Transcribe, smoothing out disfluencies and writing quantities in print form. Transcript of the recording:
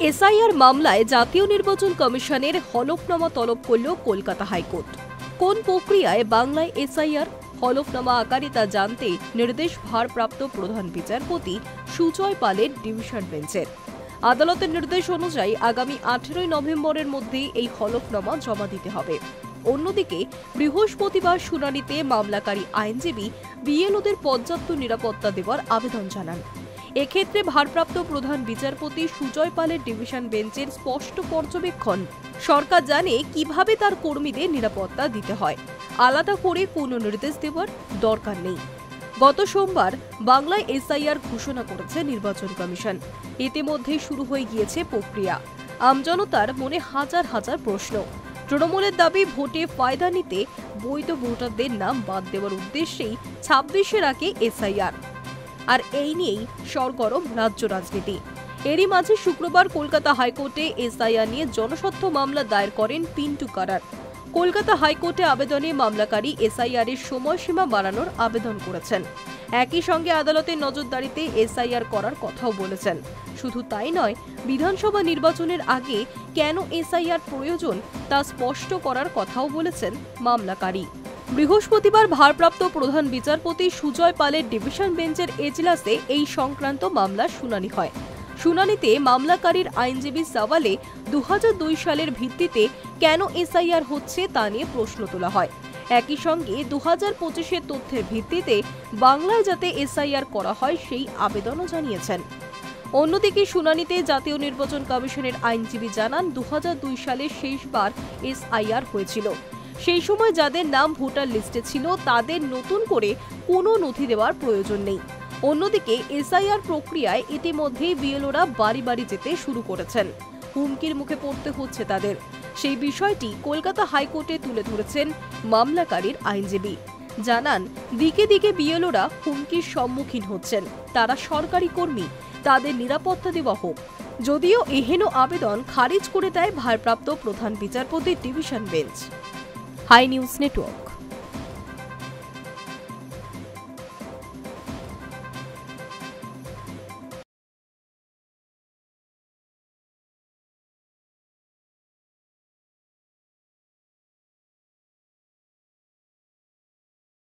SIR মামলায় জাতীয় নির্বাচন কমিশনের হলফনামা তলব করল কলকাতা হাইকোর্ট। কোন প্রক্রিয়ায় বাংলায় এসআইআর হলফনামা আকারে তা জানতে নির্দেশ ভারপ্রাপ্ত প্রধান বিচারপতি সুজয় পালের ডিভিশন বেঞ্চের। আদালতের নির্দেশ অনুযায়ী আগামী 18 নভেম্বরের মধ্যে এই হলফনামা জমা দিতে হবে। অন্যদিকে বৃহস্পতিবার শুনানিতে মামলাকারী আইনজীবী বিএলওদের পর্যাপ্ত নিরাপত্তা দেওয়ার আবেদন জানান। এক্ষেত্রে ভারপ্রাপ্ত প্রধান বিচারপতি সুজয় পালের ডিভিশন বেঞ্চের স্পষ্ট পর্যবেক্ষণ, সরকার জানে কিভাবে তার কর্মীদের নিরাপত্তা দিতে হয়, আলাদা করে কোনো নির্দেশ দেওয়ার দরকার নেই। গত সোমবার বাংলায় এসআইআর ঘোষণা করেছে নির্বাচন কমিশন। ইতিমধ্যে শুরু হয়ে গিয়েছে প্রক্রিয়া। আমজনতার মনে হাজার হাজার প্রশ্ন। তৃণমূলের দাবি ভোটে ফায়দা নিতে বৈধ ভোটারদের নাম বাদ দেওয়ার উদ্দেশ্যেই 26-এর আগে এসআইআর। আর এই নিয়েই সরগরম রাজ্য রাজনীতি। এরই মাঝে শুক্রবার কলকাতা হাইকোর্টে এসআইআর নিয়ে জনস্বার্থ মামলা দায়ের করেন পিন্টু কারার। কলকাতা হাইকোর্টে আবেদনে মামলাকারী এসআইআর এর সময়সীমা বাড়ানোর আবেদন করেছেন। একই সঙ্গে আদালতের নজরদারিতে এসআইআর করার কথাও বলেছেন। শুধু তাই নয়, বিধানসভা নির্বাচনের আগে কেন এসআইআর প্রয়োজন তা স্পষ্ট করার কথাও বলেছেন মামলাকারী। বৃহস্পতিবার ভারপ্রাপ্ত প্রধান বিচারপতি সুজয় পালের ডিভিশন বেঞ্চের এজলাসে এই সংক্রান্ত মামলার শুনানি হয়। শুনানিতে মামলাকারীর আইনজীবী সওয়ালে 2002 সালের ভিত্তিতে কেন এসআইআর হচ্ছে তা নিয়ে প্রশ্ন তোলা হয়। একই সঙ্গে 2025-এর তথ্যের ভিত্তিতে বাংলায় যাতে এসআইআর করা হয় সেই আবেদনও জানিয়েছেন। অন্যদিকে শুনানিতে জাতীয় নির্বাচন কমিশনের আইনজীবী জানান 2002 সালে শেষবার এসআইআর হয়েছিল। সেই সময় যাদের নাম ভোটার লিস্টে ছিল তাদের নতুন করে কোনো নথি দেওয়ার প্রয়োজন নেই। অন্যদিকে এসআইআর প্রক্রিয়ায় ইতিমধ্যেই বিএলওরা বাড়ি বাড়ি যেতে শুরু করেছেন। হুমকির মুখে পড়তে হচ্ছে তাদের। সেই বিষয়টি কলকাতা হাইকোর্টে তুলে ধরেছেন মামলাকারীর আইনজীবী। জানান, দিকে দিকে বিএলওরা হুমকির সম্মুখীন হচ্ছেন। তারা সরকারি কর্মী, তাদের নিরাপত্তা দেওয়া হোক। যদিও এহেন আবেদন খারিজ করে দেয় ভারপ্রাপ্ত প্রধান বিচারপতির division bench. Hi news network.